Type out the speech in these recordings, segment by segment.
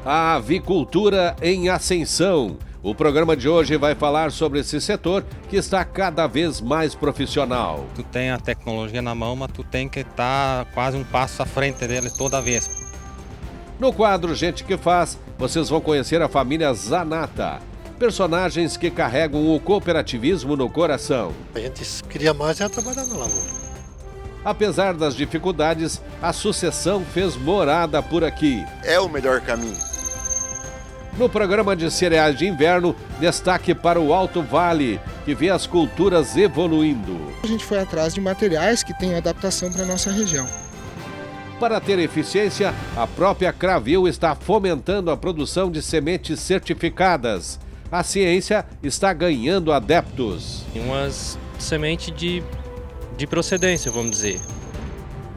A avicultura em ascensão. O programa de hoje vai falar sobre esse setor que está cada vez mais profissional. Tu tem a tecnologia na mão, mas tu tem que estar quase um passo à frente dele toda vez. No quadro Gente que Faz, vocês vão conhecer a família Zanata. Personagens que carregam o cooperativismo no coração. A gente queria mais trabalhar na lavoura. Apesar das dificuldades, a sucessão fez morada por aqui. É o melhor caminho. No programa de cereais de inverno, destaque para o Alto Vale, que vê as culturas evoluindo. A gente foi atrás de materiais que têm adaptação para a nossa região. Para ter eficiência, a própria Cravil está fomentando a produção de sementes certificadas. A ciência está ganhando adeptos. Umas sementes de procedência, vamos dizer.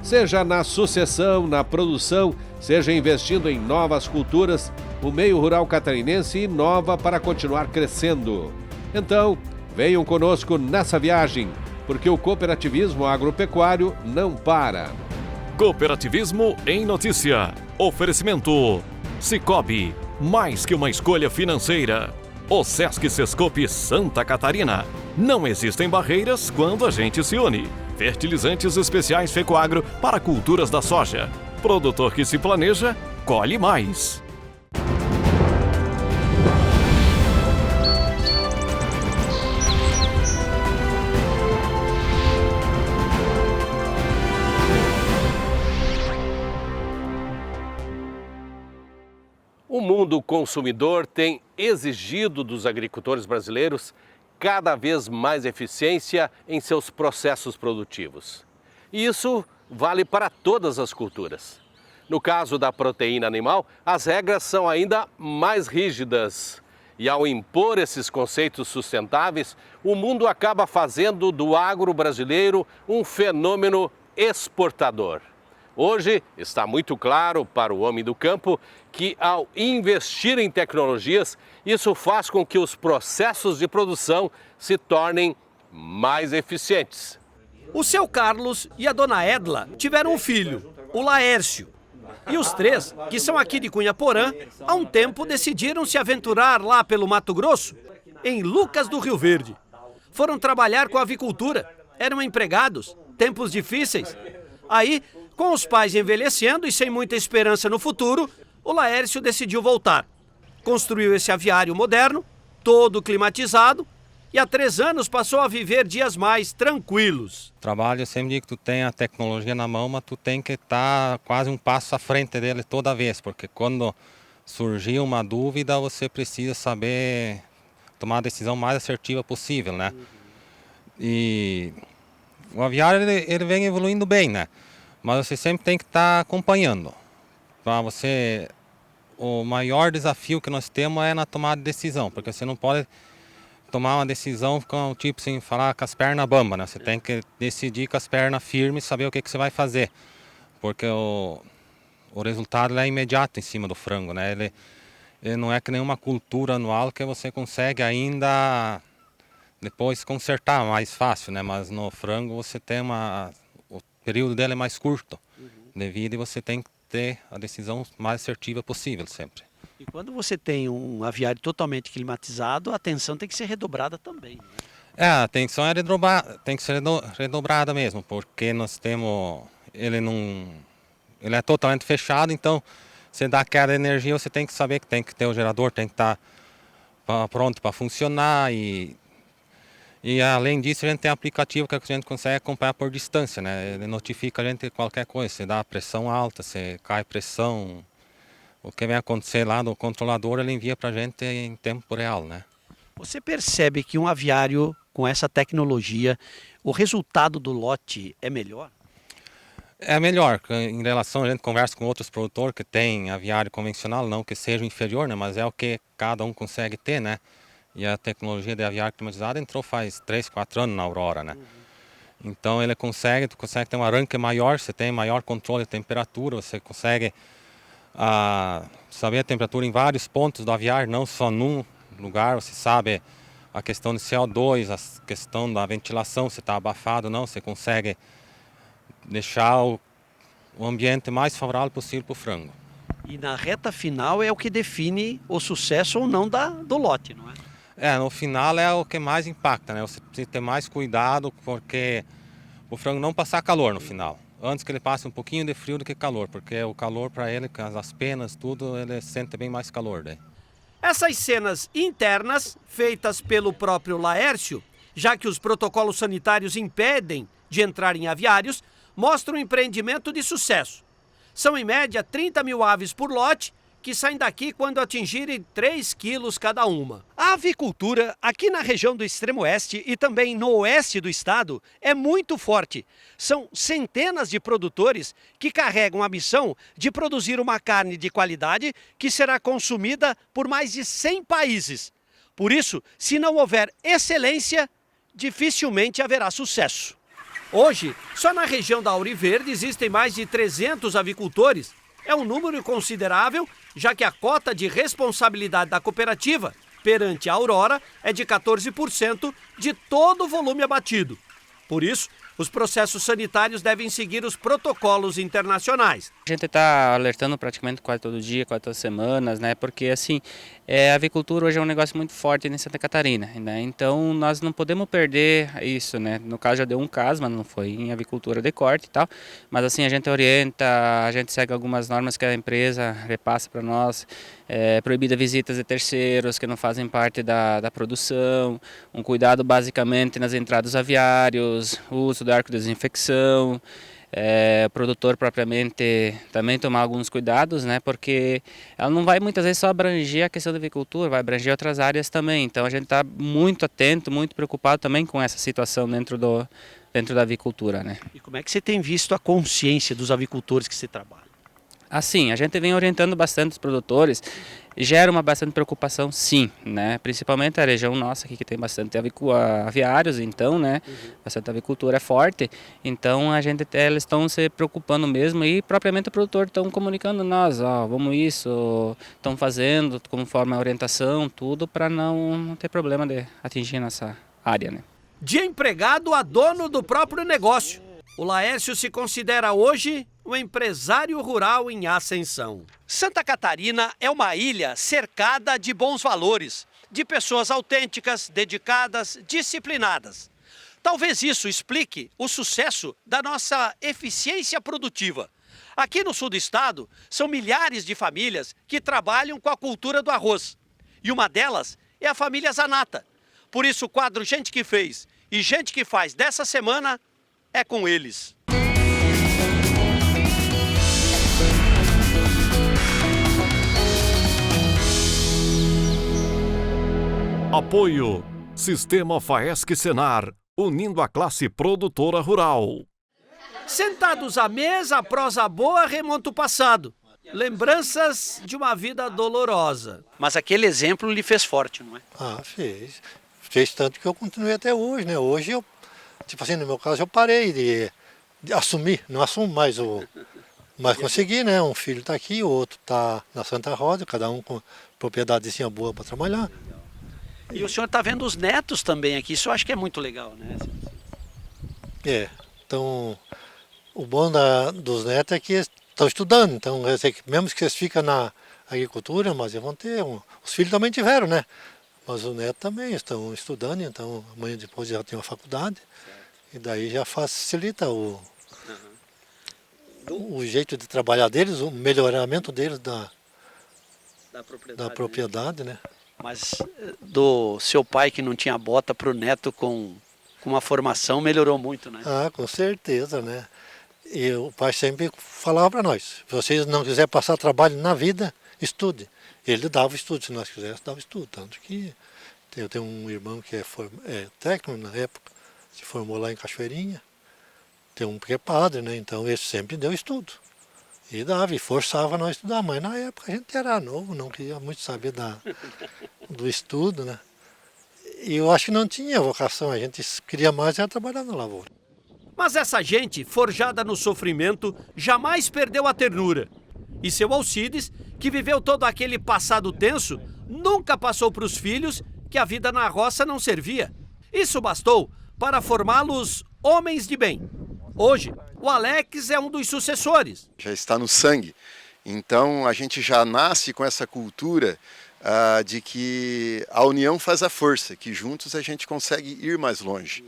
Seja na sucessão, na produção, seja investindo em novas culturas, o meio rural catarinense inova para continuar crescendo. Então, venham conosco nessa viagem, porque o cooperativismo agropecuário não para. Cooperativismo em Notícia. Oferecimento. Cicobi, mais que uma escolha financeira. O Sesc Sescope Santa Catarina. Não existem barreiras quando a gente se une. Fertilizantes especiais Fecoagro para culturas da soja. Produtor que se planeja, colhe mais. O mundo consumidor tem exigido dos agricultores brasileiros cada vez mais eficiência em seus processos produtivos. E isso vale para todas as culturas. No caso da proteína animal, as regras são ainda mais rígidas. E ao impor esses conceitos sustentáveis, o mundo acaba fazendo do agro brasileiro um fenômeno exportador. Hoje está muito claro para o homem do campo que, ao investir em tecnologias, isso faz com que os processos de produção se tornem mais eficientes. O seu Carlos e a dona Edla tiveram um filho, o Laércio. E os três, que são aqui de Cunha Porã, há um tempo decidiram se aventurar lá pelo Mato Grosso, em Lucas do Rio Verde. Foram trabalhar com a avicultura, eram empregados, tempos difíceis. Aí, com os pais envelhecendo e sem muita esperança no futuro, o Laércio decidiu voltar. Construiu esse aviário moderno, todo climatizado, e há 3 anos passou a viver dias mais tranquilos. Trabalho, eu sempre digo que tu tem a tecnologia na mão, mas tu tem que estar quase um passo à frente dele toda vez, porque quando surgir uma dúvida, você precisa saber tomar a decisão mais assertiva possível, né? E o aviário, ele vem evoluindo bem, né? Mas você sempre tem que estar acompanhando. Para você, o maior desafio que nós temos é na tomada de decisão, porque você não pode tomar uma decisão com tipo assim, falar com as pernas bambas, né? Você tem que decidir com as pernas firmes e saber o que você vai fazer, porque o resultado é imediato em cima do frango, né? Ele não é que nenhuma cultura anual que você consegue ainda depois consertar mais fácil, né? Mas no frango você tem o período dele é mais curto, devido, e você tem que ter a decisão mais assertiva possível sempre. E quando você tem um aviário totalmente climatizado, a atenção tem que ser redobrada também, né? A atenção tem que ser redobrada mesmo, porque nós temos, ele é totalmente fechado, então você dá aquela energia, você tem que saber que tem que ter o gerador, tem que estar pronto para funcionar e além disso a gente tem aplicativo que a gente consegue acompanhar por distância, né? Ele notifica a gente de qualquer coisa, se dá pressão alta, se cai pressão, o que vai acontecer lá no controlador ele envia para a gente em tempo real, né? Você percebe que um aviário com essa tecnologia, o resultado do lote é melhor? É melhor, em relação, a gente conversa com outros produtores que têm aviário convencional, não que seja inferior, né? Mas é o que cada um consegue ter, né? E a tecnologia de aviário climatizado entrou faz 3, 4 anos na Aurora, né? Então tu consegue ter um arranque maior, você tem maior controle de temperatura, você consegue saber a temperatura em vários pontos do aviário, não só num lugar, você sabe a questão de CO2, a questão da ventilação, se está abafado ou não, você consegue deixar o ambiente mais favorável possível para o frango. E na reta final é o que define o sucesso ou não do lote, não é? No final é o que mais impacta, né? Você precisa ter mais cuidado porque o frango não passar calor no final. Antes que ele passe um pouquinho de frio do que calor, porque o calor para ele, com as penas, tudo, ele sente bem mais calor daí. Essas cenas internas, feitas pelo próprio Laércio, já que os protocolos sanitários impedem de entrar em aviários, mostram um empreendimento de sucesso. São em média 30 mil aves por lote, que saem daqui quando atingirem 3 quilos cada uma. A avicultura aqui na região do extremo oeste e também no oeste do estado é muito forte. São centenas de produtores que carregam a missão de produzir uma carne de qualidade que será consumida por mais de 100 países. Por isso, se não houver excelência, dificilmente haverá sucesso. Hoje, só na região da Ouro Verde existem mais de 300 avicultores. É um número considerável, já que a cota de responsabilidade da cooperativa perante a Aurora é de 14% de todo o volume abatido. Por isso, os processos sanitários devem seguir os protocolos internacionais. A gente está alertando praticamente quase todo dia, quase todas as semanas, né? Porque assim, a avicultura hoje é um negócio muito forte em Santa Catarina, né? Então nós não podemos perder isso, né? No caso já deu um caso, mas não foi em avicultura de corte e tal. Mas assim, a gente orienta, a gente segue algumas normas que a empresa repassa para nós. Proibida visitas de terceiros que não fazem parte da produção, um cuidado basicamente nas entradas aviários, o uso do arco de desinfecção, o produtor propriamente também tomar alguns cuidados, né, porque ela não vai muitas vezes só abranger a questão da avicultura, vai abranger outras áreas também, então a gente está muito atento, muito preocupado também com essa situação dentro da avicultura, né. E como é que você tem visto a consciência dos avicultores que você trabalha? Assim, a gente vem orientando bastante os produtores, gera uma bastante preocupação, sim, né? Principalmente a região nossa aqui que tem bastante aviários, então, né? Bastante avicultura é forte, então eles estão se preocupando mesmo e propriamente o produtor estão comunicando nós, ó, vamos isso, estão fazendo conforme a orientação, tudo para não ter problema de atingir nossa área, né? De empregado a dono do próprio negócio. O Laércio se considera hoje um empresário rural em ascensão. Santa Catarina é uma ilha cercada de bons valores, de pessoas autênticas, dedicadas, disciplinadas. Talvez isso explique o sucesso da nossa eficiência produtiva. Aqui no sul do estado, são milhares de famílias que trabalham com a cultura do arroz. E uma delas é a família Zanata. Por isso o quadro Gente que Fez e Gente que Faz dessa semana é com eles. Apoio Sistema Faesc Senar, unindo a classe produtora rural. Sentados à mesa, a prosa boa remonta o passado. Lembranças de uma vida dolorosa. Mas aquele exemplo lhe fez forte, não é? Ah, fez. Fez tanto que eu continuei até hoje, né? Hoje eu, tipo assim, no meu caso eu parei de assumir, não assumo mais mas consegui, né? Um filho está aqui, o outro está na Santa Rosa, cada um com propriedadezinha boa para trabalhar. E o senhor está vendo os netos também aqui, isso eu acho que é muito legal, né? Então o bom dos netos é que eles estão estudando, então mesmo que eles ficam na agricultura, mas eles vão ter, os filhos também tiveram, né? Mas os netos também estão estudando, então amanhã depois já tem uma faculdade, e daí já facilita o jeito de trabalhar deles, o melhoramento deles da propriedade, né? Mas do seu pai que não tinha bota para o neto com uma formação melhorou muito, né? Ah, com certeza, né? E o pai sempre falava para nós, se vocês não quiserem passar trabalho na vida, estude. Ele dava estudo, se nós quiséssemos, dava estudo. Tanto que eu tenho um irmão que é técnico na época, se formou lá em Cachoeirinha. Tem um que é padre, né? Então ele sempre deu estudo. E dava, e forçava nós a estudar, mas na época a gente era novo, não queria muito saber do estudo, né? E eu acho que não tinha vocação, a gente queria mais era trabalhar na lavoura. Mas essa gente, forjada no sofrimento, jamais perdeu a ternura. E seu Alcides, que viveu todo aquele passado tenso, nunca passou para os filhos que a vida na roça não servia. Isso bastou para formá-los homens de bem. Hoje, o Alex é um dos sucessores. Já está no sangue. Então a gente já nasce com essa cultura de que a união faz a força, que juntos a gente consegue ir mais longe.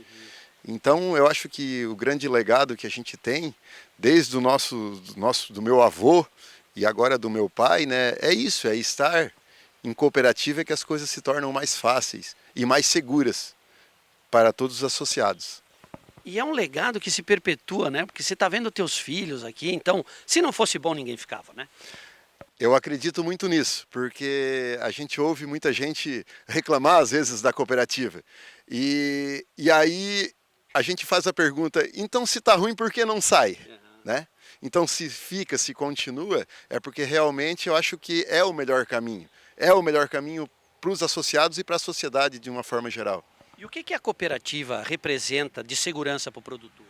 Então eu acho que o grande legado que a gente tem, desde do meu avô e agora do meu pai, né, é isso, é estar em cooperativa, que as coisas se tornam mais fáceis e mais seguras para todos os associados. E é um legado que se perpetua, né? Porque você está vendo teus filhos aqui, então, se não fosse bom, ninguém ficava, né? Eu acredito muito nisso, porque a gente ouve muita gente reclamar, às vezes, da cooperativa. E aí a gente faz a pergunta, então se está ruim, por que não sai? Né? Então se fica, se continua, é porque realmente eu acho que é o melhor caminho. É o melhor caminho para os associados e para a sociedade de uma forma geral. E o que a cooperativa representa de segurança para o produtor?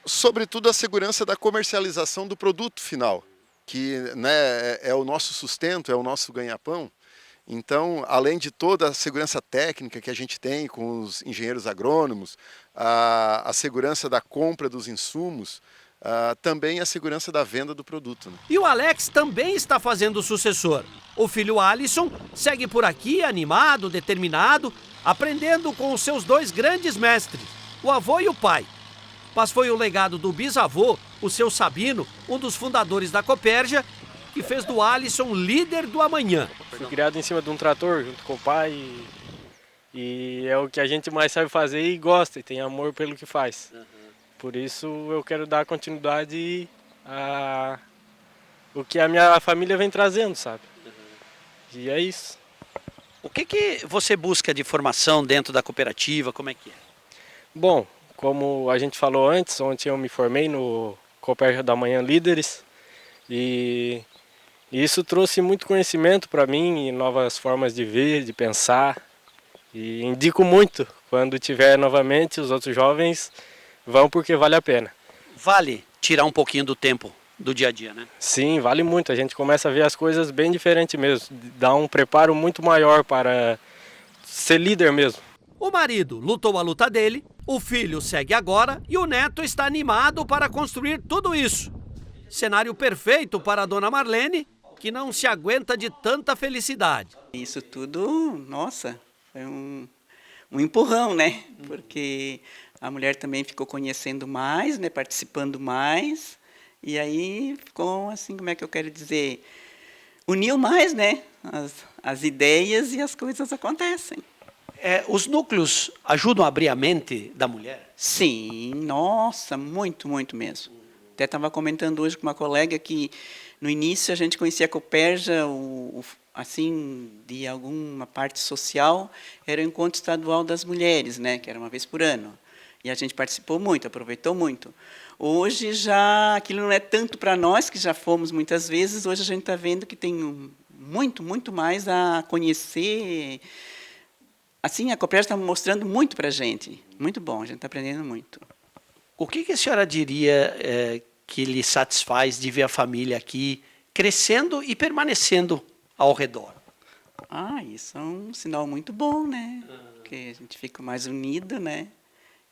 Sobretudo a segurança da comercialização do produto final, que, né, é o nosso sustento, é o nosso ganha-pão. Então, além de toda a segurança técnica que a gente tem com os engenheiros agrônomos, a segurança da compra dos insumos, também a segurança da venda do produto. Né? E o Alex também está fazendo o sucessor. O filho Alisson segue por aqui animado, determinado, aprendendo com os seus dois grandes mestres, o avô e o pai. Mas foi o legado do bisavô, o seu Sabino, um dos fundadores da Copérgia, que fez do Alisson líder do amanhã. Fui criado em cima de um trator junto com o pai e é o que a gente mais sabe fazer e gosta e tem amor pelo que faz. Por isso eu quero dar continuidade a o que a minha família vem trazendo, sabe? E é isso. O que você busca de formação dentro da cooperativa? Como é que é? Bom, como a gente falou antes, ontem eu me formei no Copérgia da Manhã Líderes e isso trouxe muito conhecimento para mim e novas formas de ver, de pensar. E indico muito, quando tiver novamente, os outros jovens vão porque vale a pena. Vale tirar um pouquinho do tempo do dia a dia, né? Sim, vale muito. A gente começa a ver as coisas bem diferente mesmo. Dá um preparo muito maior para ser líder mesmo. O marido lutou a luta dele, o filho segue agora e o neto está animado para construir tudo isso. Cenário perfeito para a dona Marlene, que não se aguenta de tanta felicidade. Isso tudo, nossa, foi um empurrão, né? Porque a mulher também ficou conhecendo mais, né? Participando mais. E aí ficou assim, como é que eu quero dizer? Uniu mais, né? As ideias e as coisas acontecem. Os núcleos ajudam a abrir a mente da mulher? Sim, nossa, muito, muito mesmo. Até estava comentando hoje com uma colega que no início a gente conhecia a Copérgia, assim, de alguma parte social, era o Encontro Estadual das Mulheres, né, que era uma vez por ano. E a gente participou muito, aproveitou muito. Hoje já aquilo não é tanto para nós, que já fomos muitas vezes, hoje a gente está vendo que tem muito, muito mais a conhecer. Assim, a Copérgia está mostrando muito para a gente. Muito bom, a gente está aprendendo muito. O que a senhora diria que lhe satisfaz de ver a família aqui crescendo e permanecendo ao redor? Isso é um sinal muito bom, né? Porque a gente fica mais unido, né?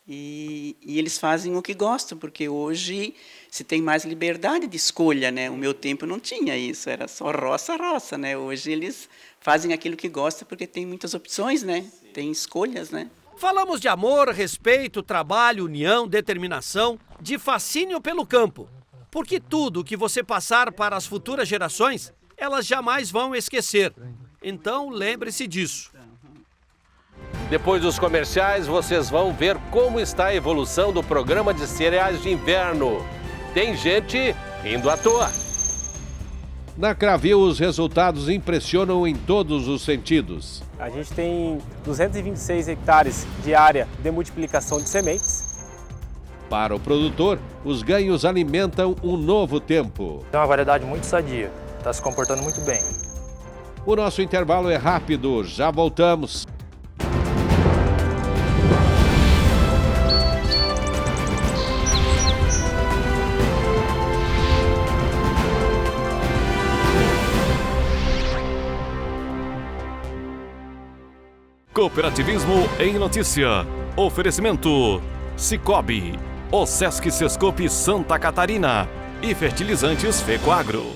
E eles fazem o que gostam, porque hoje se tem mais liberdade de escolha, né? O meu tempo não tinha isso, era só roça, né? Hoje eles fazem aquilo que gostam, porque tem muitas opções, né? Tem escolhas, né? Falamos de amor, respeito, trabalho, união, determinação, de fascínio pelo campo. Porque tudo que você passar para as futuras gerações, elas jamais vão esquecer. Então, lembre-se disso. Depois dos comerciais, vocês vão ver como está a evolução do programa de cereais de inverno. Tem gente indo à toa. Na Cravil, os resultados impressionam em todos os sentidos. A gente tem 226 hectares de área de multiplicação de sementes. Para o produtor, os ganhos alimentam um novo tempo. É uma variedade muito sadia, está se comportando muito bem. O nosso intervalo é rápido, já voltamos. Cooperativismo em Notícia. Oferecimento: Cicobi, o Sesc Sescope Santa Catarina, e fertilizantes Fecoagro.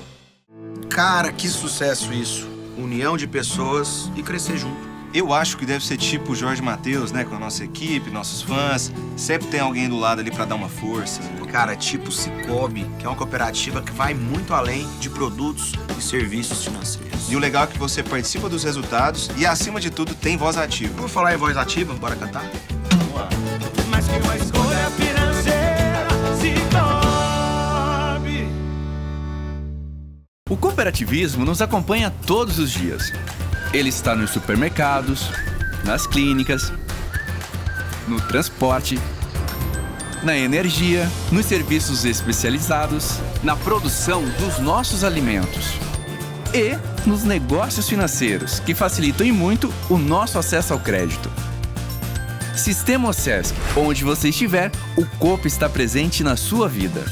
Cara, que sucesso isso. União de pessoas e crescer junto. Eu acho que deve ser tipo o Jorge Mateus, né? Com a nossa equipe, nossos fãs. Sempre tem alguém do lado ali pra dar uma força. Cara, tipo o Sicoob, que é uma cooperativa que vai muito além de produtos e serviços financeiros. E o legal é que você participa dos resultados e, acima de tudo, tem voz ativa. Por falar em voz ativa, bora cantar? Vamos lá. Mais que uma escolha financeira, Sicoob. O cooperativismo nos acompanha todos os dias. Ele está nos supermercados, nas clínicas, no transporte, na energia, nos serviços especializados, na produção dos nossos alimentos e nos negócios financeiros, que facilitam e muito o nosso acesso ao crédito. Sistema OSESC, onde você estiver, o Coop está presente na sua vida.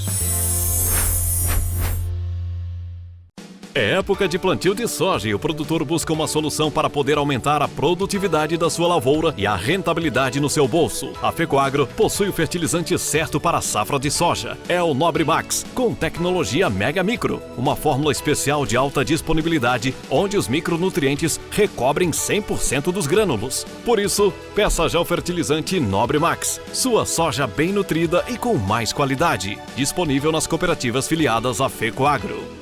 É época de plantio de soja e o produtor busca uma solução para poder aumentar a produtividade da sua lavoura e a rentabilidade no seu bolso. A Fecoagro possui o fertilizante certo para a safra de soja. É o Nobre Max, com tecnologia Mega Micro, uma fórmula especial de alta disponibilidade, onde os micronutrientes recobrem 100% dos grânulos. Por isso, peça já o fertilizante Nobre Max, sua soja bem nutrida e com mais qualidade. Disponível nas cooperativas filiadas à Fecoagro.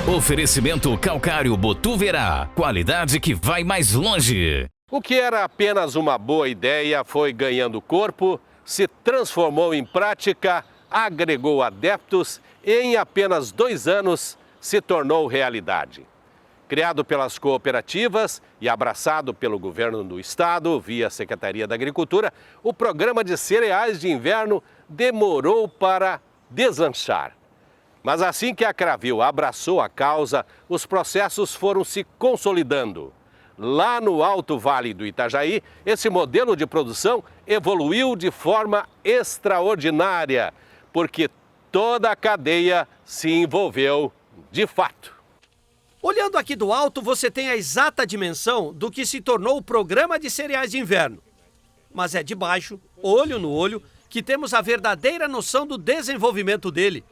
Oferecimento Calcário Botuverá, qualidade que vai mais longe. O que era apenas uma boa ideia foi ganhando corpo, se transformou em prática, agregou adeptos e em apenas 2 anos se tornou realidade. Criado pelas cooperativas e abraçado pelo governo do estado via Secretaria da Agricultura, o programa de cereais de inverno demorou para deslanchar. Mas assim que a Cravil abraçou a causa, os processos foram se consolidando. Lá no Alto Vale do Itajaí, esse modelo de produção evoluiu de forma extraordinária, porque toda a cadeia se envolveu de fato. Olhando aqui do alto, você tem a exata dimensão do que se tornou o programa de cereais de inverno. Mas é de baixo, olho no olho, que temos a verdadeira noção do desenvolvimento dele.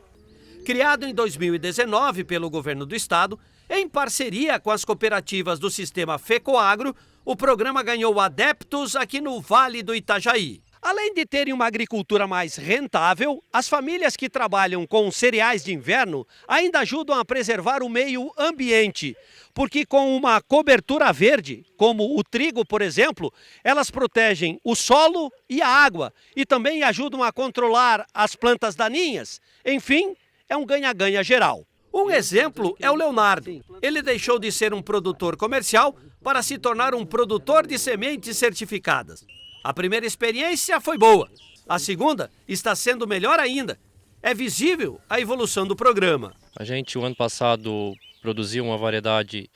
Criado em 2019 pelo governo do estado, em parceria com as cooperativas do sistema Fecoagro, o programa ganhou adeptos aqui no Vale do Itajaí. Além de terem uma agricultura mais rentável, as famílias que trabalham com cereais de inverno ainda ajudam a preservar o meio ambiente, porque com uma cobertura verde, como o trigo, por exemplo, elas protegem o solo e a água e também ajudam a controlar as plantas daninhas. Enfim, é um ganha-ganha geral. Um exemplo é o Leonardo. Ele deixou de ser um produtor comercial para se tornar um produtor de sementes certificadas. A primeira experiência foi boa. A segunda está sendo melhor ainda. É visível a evolução do programa. A gente, o ano passado, produziu uma variedade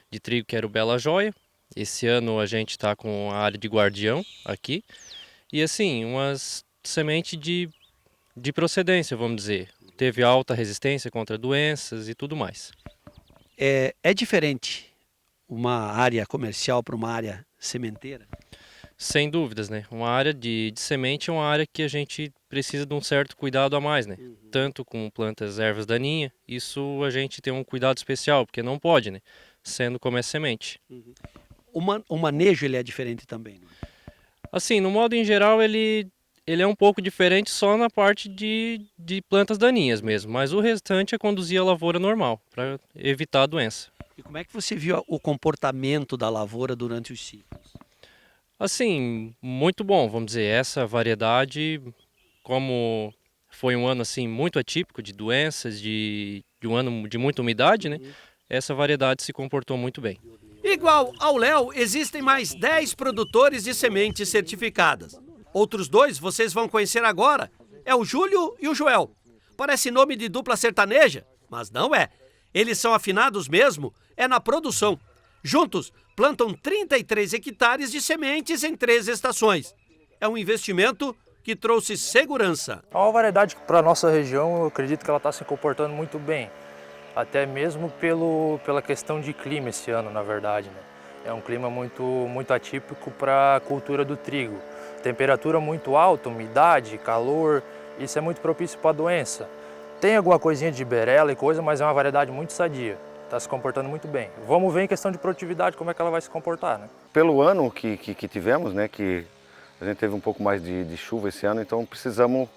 de trigo que era o Bela Joia. Esse ano a gente está com a área de Guardião aqui. E assim, umas sementes de procedência, vamos dizer. Teve alta resistência contra doenças e tudo mais. É diferente uma área comercial para uma área sementeira? Sem dúvidas, né? Uma área de semente é uma área que a gente precisa de um certo cuidado a mais, né? Tanto com plantas ervas daninhas, isso a gente tem um cuidado especial, porque não pode, né? Sendo como é semente. O manejo ele é diferente também, né? Assim, no modo em geral, ele é um pouco diferente só na parte de plantas daninhas mesmo, mas o restante é conduzir a lavoura normal, para evitar a doença. E como é que você viu o comportamento da lavoura durante os ciclos? Assim, muito bom, vamos dizer, essa variedade, como foi um ano assim muito atípico de doenças, de um ano de muita umidade, né? Essa variedade se comportou muito bem. Igual ao Léo, existem mais 10 produtores de sementes certificadas. Outros 2 vocês vão conhecer agora, é o Júlio e o Joel. Parece nome de dupla sertaneja, mas não é. Eles são afinados mesmo, é na produção. Juntos, plantam 33 hectares de sementes em 3 estações. É um investimento que trouxe segurança. É uma variedade que para a nossa região, eu acredito que ela está se comportando muito bem. até mesmo pela questão de clima esse ano, na verdade, né? É um clima muito atípico para a cultura do trigo. Temperatura muito alta, umidade, calor, isso é muito propício para a doença. Tem alguma coisinha de berela e coisa, mas é uma variedade muito sadia. Está se comportando muito bem. Vamos ver em questão de produtividade como é que ela vai se comportar, né? Pelo ano que tivemos, né, que a gente teve um pouco mais de chuva esse ano, então precisamos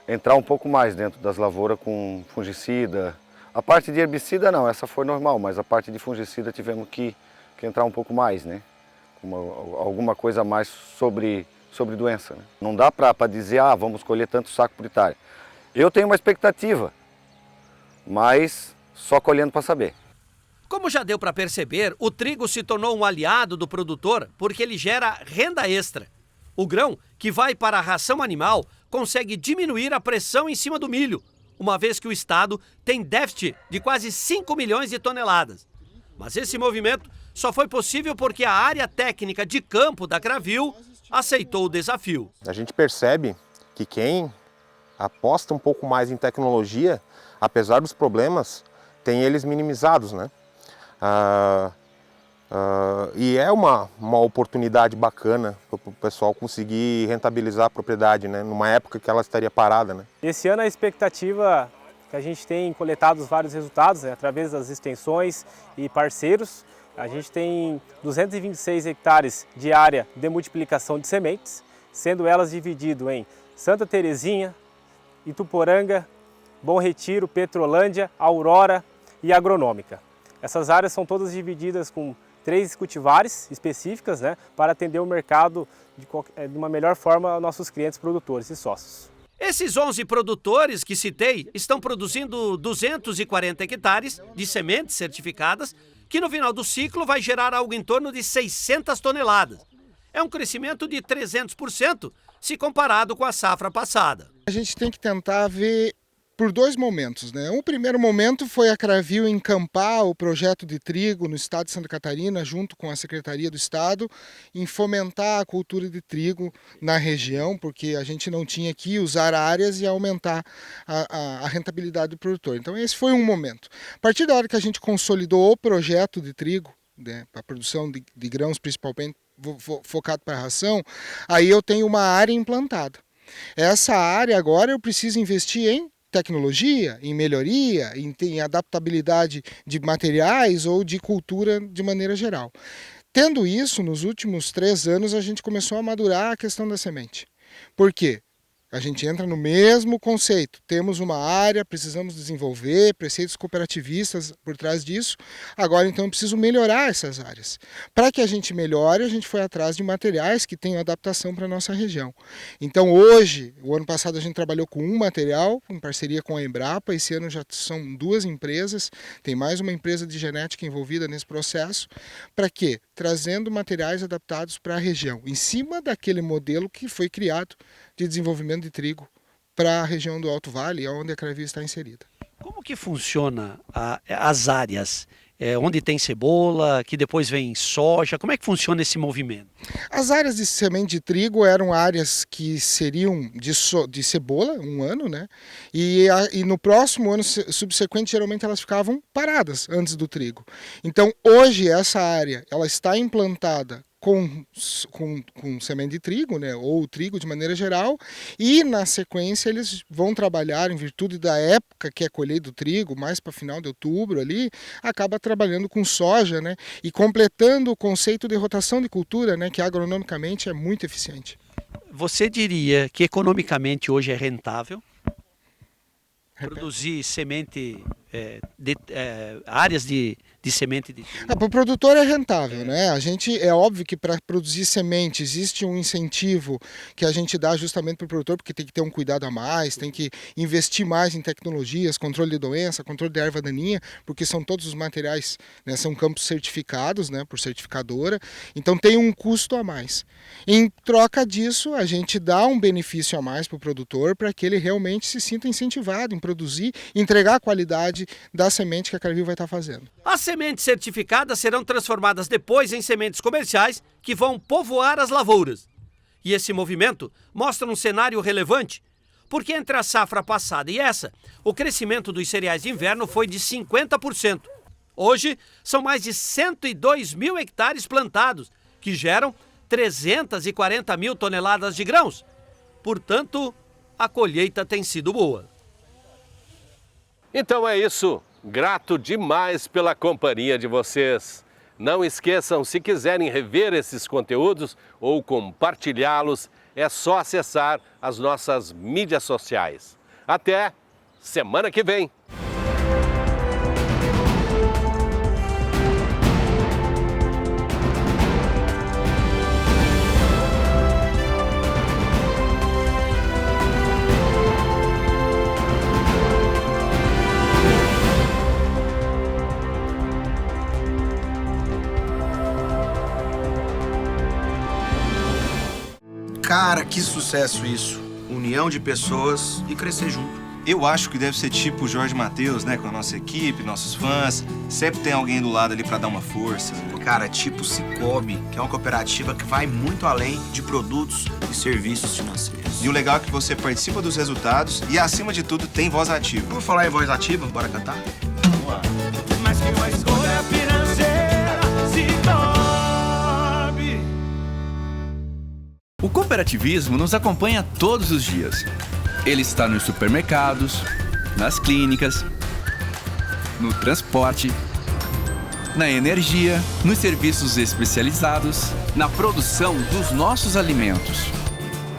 entrar um pouco mais dentro das lavouras com fungicida. A parte de herbicida não, essa foi normal, mas a parte de fungicida tivemos que entrar um pouco mais, né? Alguma coisa a mais sobre doença, né? Não dá para dizer, vamos colher tanto saco por hectare. Eu tenho uma expectativa, mas só colhendo para saber. Como já deu para perceber, o trigo se tornou um aliado do produtor porque ele gera renda extra. O grão, que vai para a ração animal, consegue diminuir a pressão em cima do milho, uma vez que o estado tem déficit de quase 5 milhões de toneladas. Mas esse movimento só foi possível porque a área técnica de campo da Gravil aceitou o desafio. A gente percebe que quem aposta um pouco mais em tecnologia, apesar dos problemas, tem eles minimizados, né? E é uma oportunidade bacana para o pessoal conseguir rentabilizar a propriedade, né? Numa época que ela estaria parada, né? Esse ano a expectativa que a gente tem coletado vários resultados, né, através das extensões e parceiros. A gente tem 226 hectares de área de multiplicação de sementes, sendo elas divididas em Santa Terezinha, Ituporanga, Bom Retiro, Petrolândia, Aurora e Agronômica. Essas áreas são todas divididas com 3 cultivares específicas, né, para atender o mercado de uma melhor forma aos nossos clientes produtores e sócios. Esses 11 produtores que citei estão produzindo 240 hectares de sementes certificadas, que no final do ciclo vai gerar algo em torno de 600 toneladas. É um crescimento de 300% se comparado com a safra passada. A gente tem que tentar ver por 2 momentos, né? Um primeiro momento foi a Gravil encampar o projeto de trigo no estado de Santa Catarina, junto com a Secretaria do Estado, em fomentar a cultura de trigo na região, porque a gente não tinha que usar áreas e aumentar a rentabilidade do produtor. Então esse foi um momento. A partir da hora que a gente consolidou o projeto de trigo, né, para a produção de grãos principalmente focado para a ração, aí eu tenho uma área implantada. Essa área agora eu preciso investir em tecnologia, em melhoria, em adaptabilidade de materiais ou de cultura de maneira geral. Tendo isso, nos últimos 3 anos a gente começou a madurar a questão da semente. Por quê? A gente entra no mesmo conceito, temos uma área, precisamos desenvolver preceitos cooperativistas por trás disso, agora então eu preciso melhorar essas áreas. Para que a gente melhore, a gente foi atrás de materiais que tenham adaptação para a nossa região. Então hoje, o ano passado a gente trabalhou com um material, em parceria com a Embrapa, esse ano já são 2 empresas, tem mais uma empresa de genética envolvida nesse processo, para quê? Trazendo materiais adaptados para a região, em cima daquele modelo que foi criado de desenvolvimento de trigo para a região do Alto Vale, onde a Gravil está inserida. Como que funciona as áreas? Onde tem cebola, que depois vem soja, como é que funciona esse movimento? As áreas de semente de trigo eram áreas que seriam de cebola, um ano, né? E no próximo ano subsequente, geralmente elas ficavam paradas antes do trigo. Então, hoje, essa área ela está implantada com semente de trigo, né, ou trigo de maneira geral, e na sequência eles vão trabalhar, em virtude da época que é colheita do trigo, mais para final de outubro ali, acaba trabalhando com soja, né, e completando o conceito de rotação de cultura, né, que agronomicamente é muito eficiente. Você diria que economicamente hoje é rentável produzir semente, áreas de semente de trigo? Para o produtor é rentável, né? É óbvio que para produzir semente existe um incentivo que a gente dá justamente para o produtor, porque tem que ter um cuidado a mais, tem que investir mais em tecnologias, controle de doença, controle de erva daninha, porque são todos os materiais, né, são campos certificados, né, por certificadora, então tem um custo a mais. Em troca disso, a gente dá um benefício a mais para o produtor, para que ele realmente se sinta incentivado em produzir, entregar a qualidade da semente que a Gravil vai estar fazendo. As sementes certificadas serão transformadas depois em sementes comerciais que vão povoar as lavouras. E esse movimento mostra um cenário relevante, porque entre a safra passada e essa, o crescimento dos cereais de inverno foi de 50%. Hoje, são mais de 102 mil hectares plantados, que geram 340 mil toneladas de grãos. Portanto, a colheita tem sido boa. Então é isso. Grato demais pela companhia de vocês. Não esqueçam, se quiserem rever esses conteúdos ou compartilhá-los, é só acessar as nossas mídias sociais. Até semana que vem! Cara, que sucesso isso. União de pessoas e crescer junto. Eu acho que deve ser tipo o Jorge Matheus, né? Com a nossa equipe, nossos fãs. Sempre tem alguém do lado ali pra dar uma força. Cara, tipo Cicobi, que é uma cooperativa que vai muito além de produtos e serviços financeiros. E o legal é que você participa dos resultados e, acima de tudo, tem voz ativa. Vamos falar em voz ativa? Bora cantar? Vamos lá. Mais que uma escolha financeira, Cicobi. O cooperativismo nos acompanha todos os dias. Ele está nos supermercados, nas clínicas, no transporte, na energia, nos serviços especializados, na produção dos nossos alimentos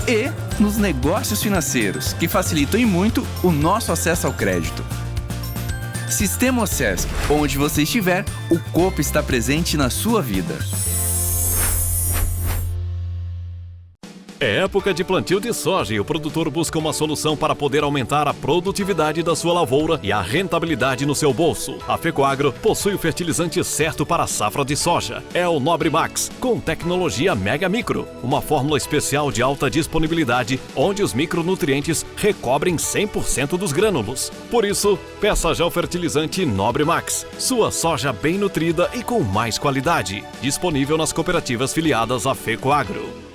e nos negócios financeiros, que facilitam e muito o nosso acesso ao crédito. Sistema OSESC, onde você estiver, o Coop está presente na sua vida. É época de plantio de soja e o produtor busca uma solução para poder aumentar a produtividade da sua lavoura e a rentabilidade no seu bolso. A Fecoagro possui o fertilizante certo para a safra de soja. É o Nobre Max, com tecnologia Mega Micro, uma fórmula especial de alta disponibilidade, onde os micronutrientes recobrem 100% dos grânulos. Por isso, peça já o fertilizante Nobre Max, sua soja bem nutrida e com mais qualidade. Disponível nas cooperativas filiadas à Fecoagro.